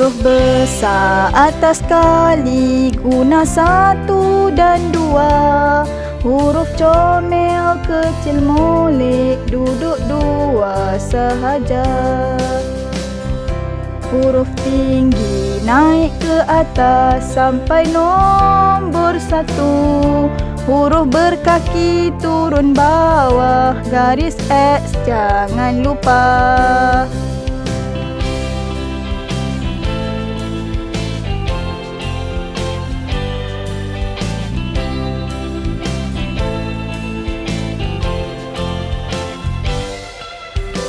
Huruf besar atas kali guna 1 dan 2. Huruf comel kecil molek duduk 2 sahaja. Huruf tinggi naik ke atas sampai nombor 1. Huruf berkaki turun bawah garis X jangan lupa.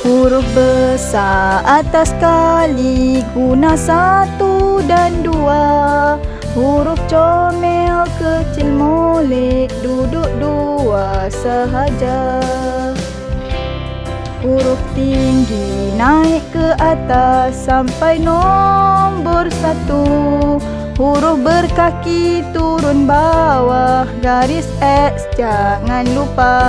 Huruf besar atas kali guna 1 dan 2. Huruf comel kecil molek duduk 2 sahaja. Huruf tinggi naik ke atas sampai nombor 1. Huruf berkaki turun bawah garis X jangan lupa.